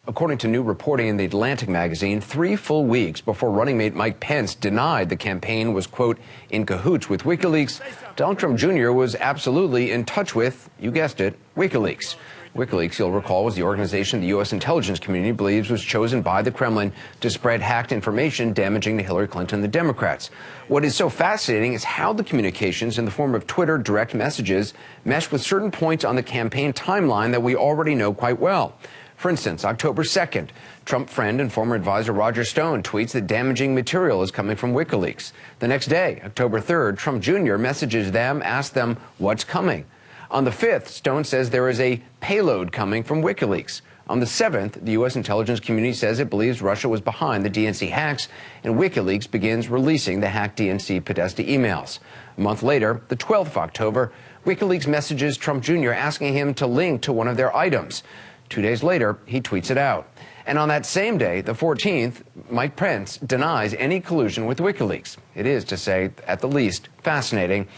According to new reporting in The Atlantic magazine, 3 full weeks before running mate Mike Pence denied the campaign was, quote, in cahoots with WikiLeaks, Donald Trump Jr. was absolutely in touch with, you guessed it, WikiLeaks. WikiLeaks, you'll recall, was the organization the U.S. intelligence community believes was chosen by the Kremlin to spread hacked information damaging to Hillary Clinton and the Democrats. What is so fascinating is how the communications in the form of Twitter direct messages mesh with certain points on the campaign timeline that we already know quite well. For instance, October 2nd, Trump friend and former advisor Roger Stone tweets that damaging material is coming from WikiLeaks. The next day, October 3rd, Trump Jr. messages them, asks them what's coming. On the 5th, Stone says there is a payload coming from WikiLeaks. On the 7th, the U.S. intelligence community says it believes Russia was behind the DNC hacks, and WikiLeaks begins releasing the hacked DNC Podesta emails. A month later, the 12th of October, WikiLeaks messages Trump Jr. asking him to link to one of their items. 2 days later, he tweets it out. And on that same day, the 14th, Mike Pence denies any collusion with WikiLeaks. It is, to say, at the least, fascinating.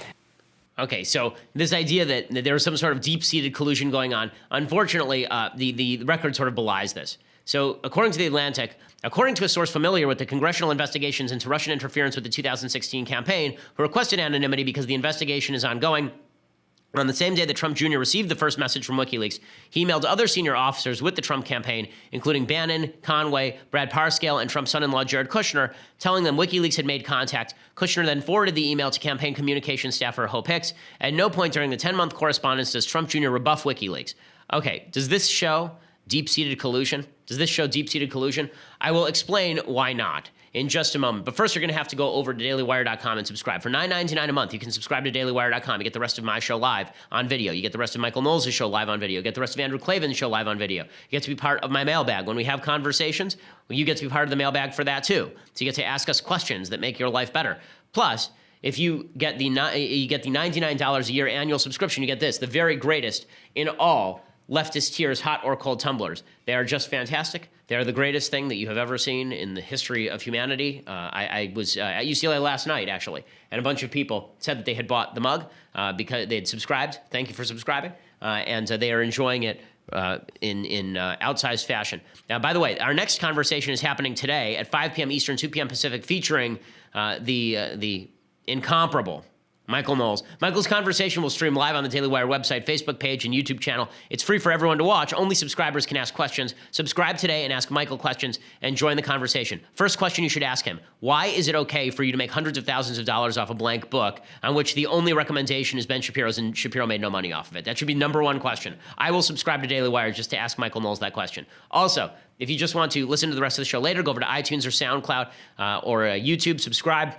Okay, so this idea that there was some sort of deep-seated collusion going on, unfortunately, the record sort of belies this. So according to The Atlantic, according to a source familiar with the congressional investigations into Russian interference with the 2016 campaign, who requested anonymity because the investigation is ongoing, on the same day that Trump Jr. received the first message from WikiLeaks, he emailed other senior officers with the Trump campaign, including Bannon, Conway, Brad Parscale, and Trump's son-in-law Jared Kushner, telling them WikiLeaks had made contact. Kushner then forwarded the email to campaign communications staffer Hope Hicks. At no point during the 10-month correspondence does Trump Jr. rebuff WikiLeaks. Okay, does this show deep-seated collusion? Does this show deep-seated collusion? I will explain why not in just a moment. But first, you're going to have to go over to dailywire.com and subscribe. For $9.99 a month, you can subscribe to dailywire.com. You get the rest of my show live on video. You get the rest of Michael Knowles' show live on video. You get the rest of Andrew Klavan's show live on video. You get to be part of my mailbag. When we have conversations, you get to be part of the mailbag for that too. So you get to ask us questions that make your life better. Plus, if you get the $99 a year annual subscription, you get this, the very greatest in all leftist tears, hot or cold tumblers. They are just fantastic. They are the greatest thing that you have ever seen in the history of humanity. I was at UCLA last night, actually, and a bunch of people said that they had bought the mug because they had subscribed. Thank you for subscribing. And they are enjoying it in outsized fashion. Now, by the way, our next conversation is happening today at 5 p.m. Eastern, 2 p.m. Pacific, featuring the incomparable Michael Knowles. Michael's conversation will stream live on the Daily Wire website, Facebook page, and YouTube channel. It's free for everyone to watch. Only subscribers can ask questions. Subscribe today and ask Michael questions and join the conversation. First question you should ask him: why is it okay for you to make hundreds of thousands of dollars off a blank book on which the only recommendation is Ben Shapiro's and Shapiro made no money off of it? That should be number one question. I will subscribe to Daily Wire just to ask Michael Knowles that question. Also, if you just want to listen to the rest of the show later, go over to iTunes or SoundCloud or YouTube, subscribe.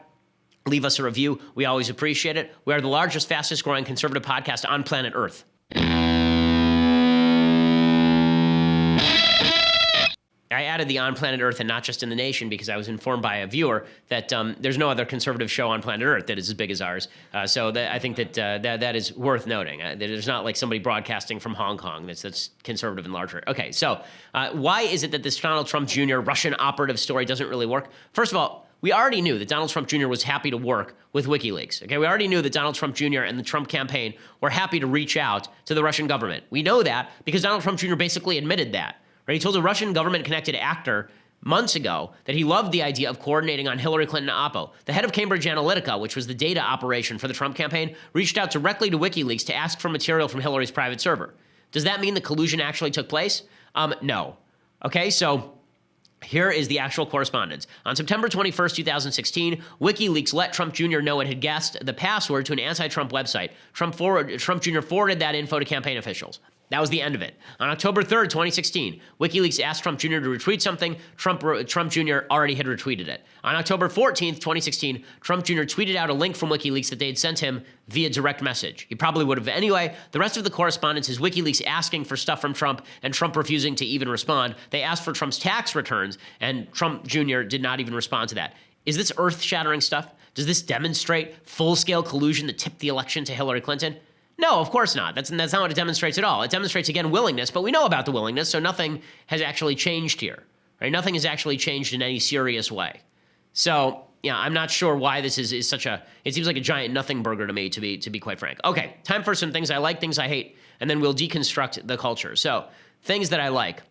Leave us a review. We always appreciate it. We are the largest, fastest growing conservative podcast on planet Earth. I added the on planet Earth and not just in the nation because I was informed by a viewer that there's no other conservative show on planet Earth that is as big as ours. So I think that is worth noting. There's not like somebody broadcasting from Hong Kong that's conservative and larger. Okay, so why is it that this Donald Trump Jr. Russian operative story doesn't really work? First of all, we already knew that Donald Trump Jr. was happy to work with WikiLeaks. Okay, we already knew that Donald Trump Jr. and the Trump campaign were happy to reach out to the Russian government. We know that because Donald Trump Jr. basically admitted that. Right? He told a Russian government-connected actor months ago that he loved the idea of coordinating on Hillary Clinton Oppo. The head of Cambridge Analytica, which was the data operation for the Trump campaign, reached out directly to WikiLeaks to ask for material from Hillary's private server. Does that mean the collusion actually took place? No. Okay, so here is the actual correspondence. On September 21st, 2016, WikiLeaks let Trump Jr. know it had guessed the password to an anti-Trump website. Trump Jr. forwarded that info to campaign officials. That was the end of it. On October 3rd, 2016, WikiLeaks asked Trump Jr. to retweet something. Trump Jr. already had retweeted it. On October 14th, 2016, Trump Jr. tweeted out a link from WikiLeaks that they had sent him via direct message. He probably would have anyway. The rest of the correspondence is WikiLeaks asking for stuff from Trump and Trump refusing to even respond. They asked for Trump's tax returns, and Trump Jr. did not even respond to that. Is this earth-shattering stuff? Does this demonstrate full-scale collusion that tipped the election to Hillary Clinton? No, of course not. That's not what it demonstrates at all. It demonstrates, again, willingness, but we know about the willingness, so nothing has actually changed here. Right? Nothing has actually changed in any serious way. So, yeah, I'm not sure why this is such a, it seems like a giant nothing burger to me, to be quite frank. Okay, time for some things I like, things I hate, and then we'll deconstruct the culture. So, things that I like.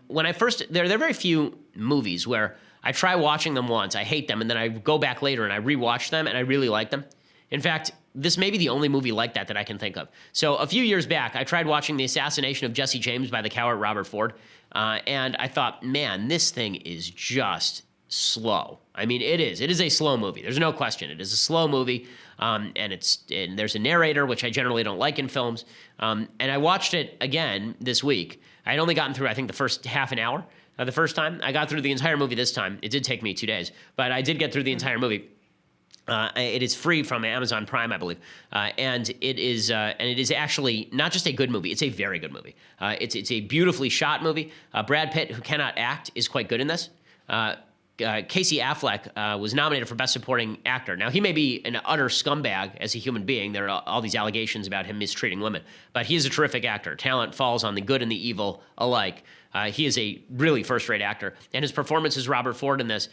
When I first, there are very few movies where I try watching them once, I hate them, and then I go back later and I rewatch them, and I really like them. In fact, this may be the only movie like that I can think of. So a few years back, I tried watching The Assassination of Jesse James by the coward Robert Ford, and I thought, man, this thing is just slow. I mean, it is. It is a slow movie. There's no question. It is a slow movie, and there's a narrator, which I generally don't like in films. And I watched it again this week. I had only gotten through, I think, the first half an hour the first time. I got through the entire movie this time. It did take me 2 days, but I did get through the entire movie. It is free from Amazon Prime, I believe, and it is actually not just a good movie; it's a very good movie. It's a beautifully shot movie. Brad Pitt, who cannot act, is quite good in this. Casey Affleck was nominated for Best Supporting Actor. Now, he may be an utter scumbag as a human being. There are all these allegations about him mistreating women, but he is a terrific actor. Talent falls on the good and the evil alike. He is a really first-rate actor, and his performance as Robert Ford in this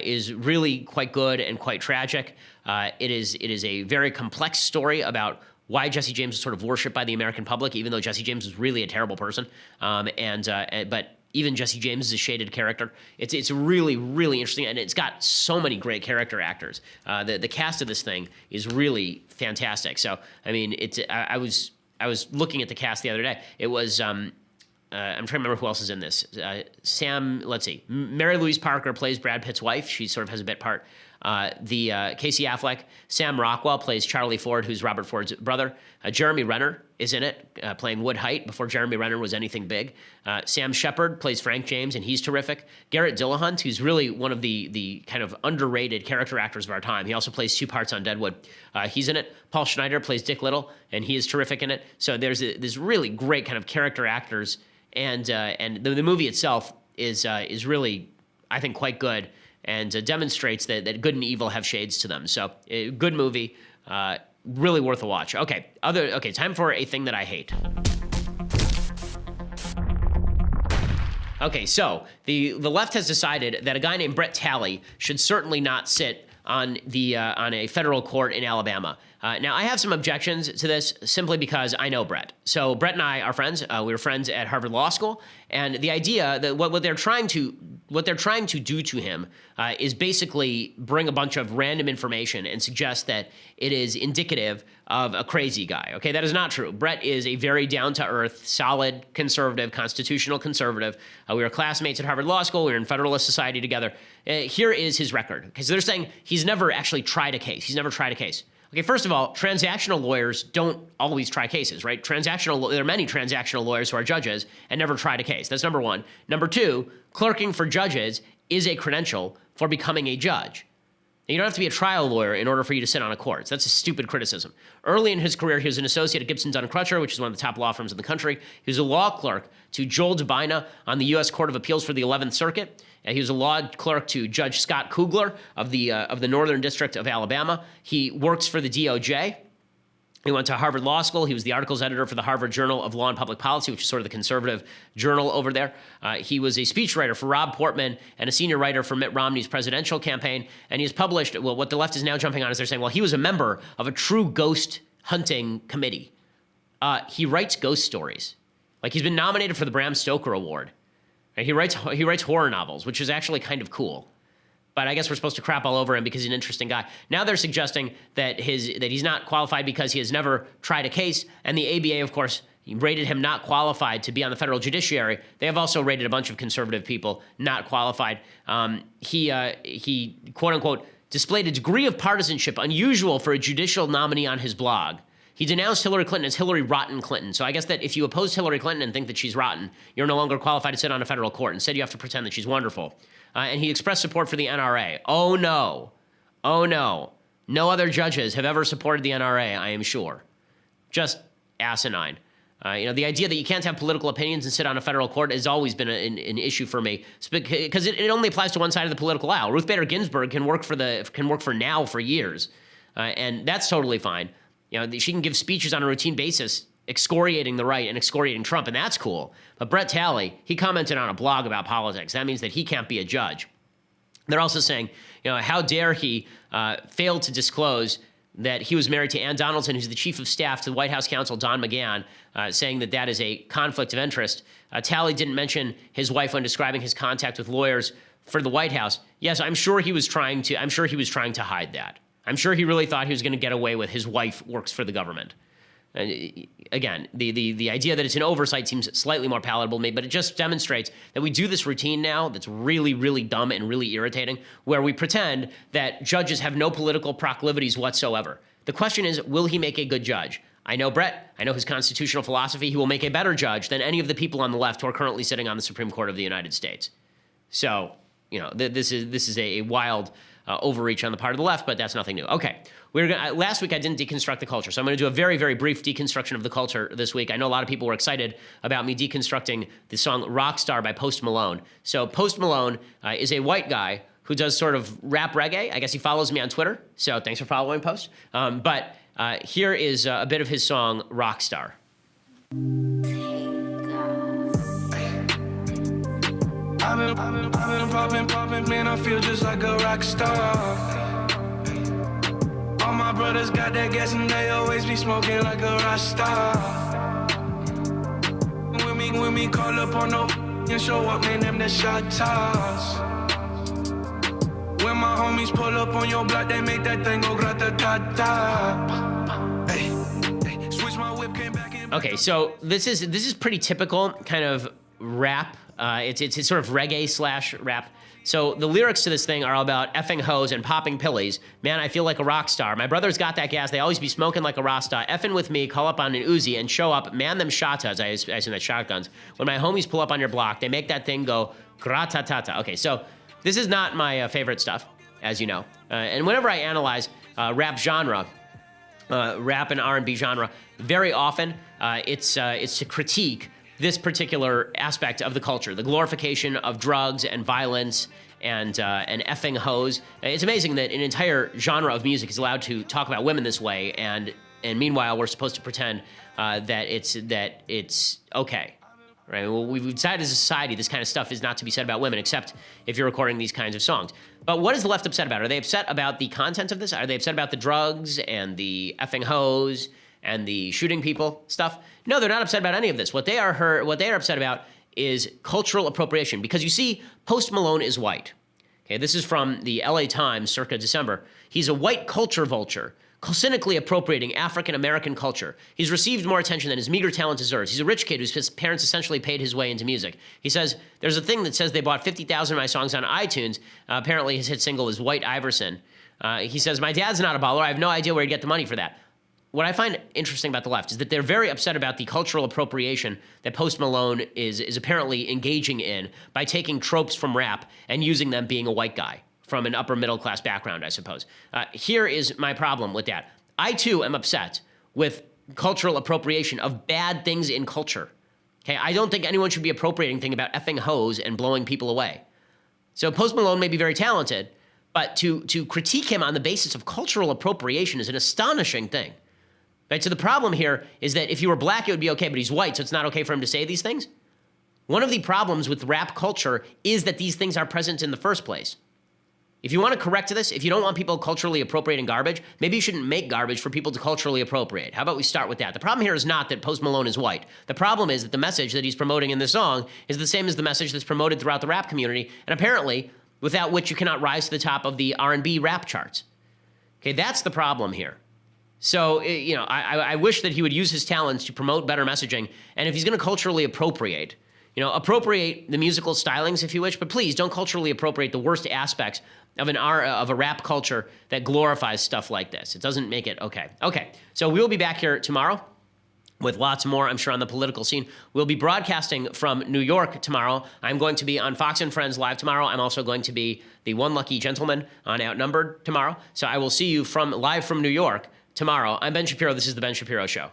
is really quite good and quite tragic. It is a very complex story about why Jesse James is sort of worshipped by the American public, even though Jesse James is really a terrible person. But even Jesse James is a shaded character. It's really, really interesting, and it's got so many great character actors. The cast of this thing is really fantastic. So, I mean, I was looking at the cast the other day. It was I'm trying to remember who else is in this. Let's see. Mary Louise Parker plays Brad Pitt's wife. She sort of has a bit part. Casey Affleck. Sam Rockwell plays Charlie Ford, who's Robert Ford's brother. Jeremy Renner is in it, playing Wood Height before Jeremy Renner was anything big. Sam Shepard plays Frank James, and he's terrific. Garrett Dillahunt, who's really one of the kind of underrated character actors of our time. He also plays 2 parts on Deadwood. He's in it. Paul Schneider plays Dick Little, and he is terrific in it. So there's really great kind of character actors, and the movie itself is really, I think, quite good, and demonstrates that good and evil have shades to them. So, good movie, really worth a watch. Okay, time for a thing that I hate. Okay, so the left has decided that a guy named Brett Talley should certainly not sit on a federal court in Alabama. Now, I have some objections to this simply because I know Brett. So Brett and I are friends. We were friends at Harvard Law School, and the idea that what they're trying to do to him is basically bring a bunch of random information and suggest that it is indicative of a crazy guy. Okay, that is not true. Brett is a very down-to-earth, solid conservative, constitutional conservative. We were classmates at Harvard Law School. We were in Federalist Society together. Here is his record. Okay, so they're saying he's never actually tried a case. He's never tried a case. Okay, first of all, transactional lawyers don't always try cases, right? There are many transactional lawyers who are judges and never tried a case. That's number one. Number two, clerking for judges is a credential for becoming a judge. You don't have to be a trial lawyer in order for you to sit on a court. So that's a stupid criticism. Early in his career, he was an associate at Gibson, Dunn & Crutcher, which is one of the top law firms in the country. He was a law clerk to Joel Dabina on the U.S. Court of Appeals for the 11th Circuit. He was a law clerk to Judge Scott Kugler of the Northern District of Alabama. He works for the DOJ. He went to Harvard Law School. He was the articles editor for the Harvard Journal of Law and Public Policy, which is sort of the conservative journal over there. He was a speechwriter for Rob Portman and a senior writer for Mitt Romney's presidential campaign. And he's published, well, what the left is now jumping on is they're saying, well, he was a member of a true ghost hunting committee. He writes ghost stories. Like, he's been nominated for the Bram Stoker Award. And he writes horror novels, which is actually kind of cool. But I guess we're supposed to crap all over him because he's an interesting guy. Now they're suggesting that he's not qualified because he has never tried a case. And the ABA, of course, rated him not qualified to be on the federal judiciary. They have also rated a bunch of conservative people not qualified. He quote unquote, displayed a degree of partisanship unusual for a judicial nominee on his blog. He denounced Hillary Clinton as Hillary Rotten Clinton. So I guess that if you oppose Hillary Clinton and think that she's rotten, you're no longer qualified to sit on a federal court. Instead, you have to pretend that she's wonderful. And he expressed support for the NRA. Oh, no. Oh, no. No other judges have ever supported the NRA, I am sure. Just asinine. The idea that you can't have political opinions and sit on a federal court has always been an issue for me, because it only applies to one side of the political aisle. Ruth Bader Ginsburg can work for now for years, and that's totally fine. She can give speeches on a routine basis excoriating the right and excoriating Trump, and that's cool. But Brett Talley, he commented on a blog about politics. That means that he can't be a judge. They're also saying, how dare he fail to disclose that he was married to Ann Donaldson, who's the chief of staff to the White House counsel, Don McGahn, saying that is a conflict of interest. Talley didn't mention his wife when describing his contact with lawyers for the White House. Yes, I'm sure he was trying to hide that. I'm sure he really thought he was going to get away with his wife works for the government. And again, the idea that it's an oversight seems slightly more palatable to me, but it just demonstrates that we do this routine now that's really, really dumb and really irritating, where we pretend that judges have no political proclivities whatsoever. The question is, will he make a good judge? I know Brett. I know his constitutional philosophy. He will make a better judge than any of the people on the left who are currently sitting on the Supreme Court of the United States. So, this is a wild overreach on the part of the left, but that's nothing new. Okay, last week I didn't deconstruct the culture, so I'm going to do a very, very brief deconstruction of the culture this week. I know a lot of people were excited about me deconstructing the song Rockstar by Post Malone. So Post Malone is a white guy who does sort of rap reggae. I guess he follows me on Twitter, so thanks for following, Post. But here is a bit of his song Rockstar. I've been popping, man, I feel just like a rock star. All my brothers got that gas and they always be smoking like a Rockstar. When me call up on no and show up, man, them the shot toss. When my homies pull up on your block, they make that thing go grata-ta-ta. Hey, switch my whip, came back in. Okay, so this is pretty typical kind of rap. It's sort of reggae / rap. So the lyrics to this thing are all about effing hoes and popping pillies. Man, I feel like a rock star. My brother's got that gas. They always be smoking like a Rasta. Effing with me, call up on an Uzi and show up. Man, them shotas. I assume that shotguns. When my homies pull up on your block, they make that thing go gra-ta-ta-ta. Okay, so this is not my favorite stuff, as you know. And whenever I analyze rap genre, rap and R&B genre, very often it's to critique this particular aspect of the culture, the glorification of drugs and violence and effing hoes. It's amazing that an entire genre of music is allowed to talk about women this way, and meanwhile we're supposed to pretend that it's okay. Right? Well, we've decided as a society this kind of stuff is not to be said about women, except if you're recording these kinds of songs. But what is the left upset about? Are they upset about the content of this? Are they upset about the drugs and the effing hoes and the shooting people stuff? No, they're not upset about any of this. What they are upset about is cultural appropriation, because you see, Post Malone is white. Okay, this is from the LA Times circa December. He's a white culture vulture, cynically appropriating African-American culture. He's received more attention than his meager talent deserves. He's a rich kid whose parents essentially paid his way into music. He says, there's a thing that says they bought 50,000 of my songs on iTunes. Apparently his hit single is White Iverson. He says, my dad's not a baller. I have no idea where he'd get the money for that. What I find interesting about the left is that they're very upset about the cultural appropriation that Post Malone is apparently engaging in by taking tropes from rap and using them being a white guy from an upper middle class background, I suppose. Here is my problem with that. I too am upset with cultural appropriation of bad things in culture. Okay, I don't think anyone should be appropriating things about effing hoes and blowing people away. So Post Malone may be very talented, but to critique him on the basis of cultural appropriation is an astonishing thing. Right? So the problem here is that if you were black, it would be okay, but he's white, so it's not okay for him to say these things. One of the problems with rap culture is that these things are present in the first place. If you want to correct this, if you don't want people culturally appropriating garbage, maybe you shouldn't make garbage for people to culturally appropriate. How about we start with that? The problem here is not that Post Malone is white. The problem is that the message that he's promoting in this song is the same as the message that's promoted throughout the rap community, and apparently without which you cannot rise to the top of the R&B rap charts. Okay, that's the problem here. So, you know, I wish that he would use his talents to promote better messaging. And if he's going to culturally appropriate, you know, appropriate the musical stylings, if you wish, but please don't culturally appropriate the worst aspects of a rap culture that glorifies stuff like this. It doesn't make it okay. Okay, so we'll be back here tomorrow with lots more, I'm sure, on the political scene. We'll be broadcasting from New York tomorrow. I'm going to be on Fox and Friends Live tomorrow. I'm also going to be the one lucky gentleman on Outnumbered tomorrow. So I will see you live from New York tomorrow. I'm Ben Shapiro. This is The Ben Shapiro Show.